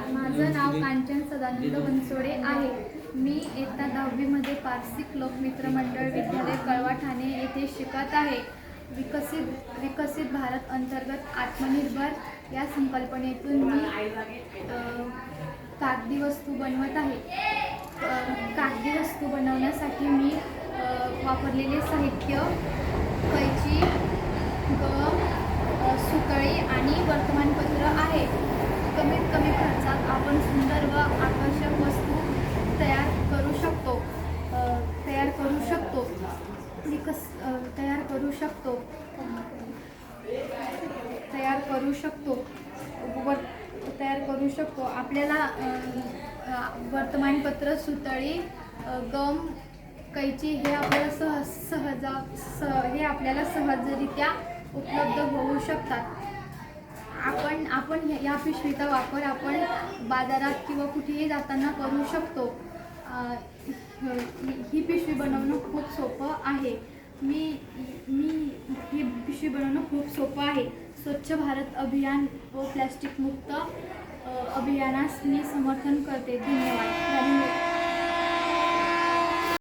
नमस्कार, माझं नाव कांचन सदानंद बनसोडे आहे। मी इयत्ता 10वी मध्ये पारसिक लोकमित्र मंडळ विद्यालय कळवा ठाणे येथे शिकत आहे। विकसित भारत अंतर्गत आत्मनिर्भर या संकल्पनेतून मी कागदी वस्तू बनवत आहे। कागदी वस्तू बनवण्यासाठी मी वापरलेले साहित्य कैची, गम, सुतळी आणि वर्तमानपत्र आहे। कमीत कमी खर्चात आपण सुंदर व आकर्षक वस्तू तयार करू शकतो। तयार करू शकतो। आपल्याला वर्तमानपत्र, सुतळी, गम, कैची हे आपल्याला सहजरित्या उपलब्ध होऊ शकतात। आपण या पिशवीचा वापर आपण बाजारात किंवा कुठेही जाताना करू शकतो। ही पिशवी बनवणं खूप सोपं आहे। ही पिशवी बनवणं खूप सोपं आहे। स्वच्छ भारत अभियान व प्लास्टिक मुक्त अभियानास मी समर्थन करते। धन्यवाद।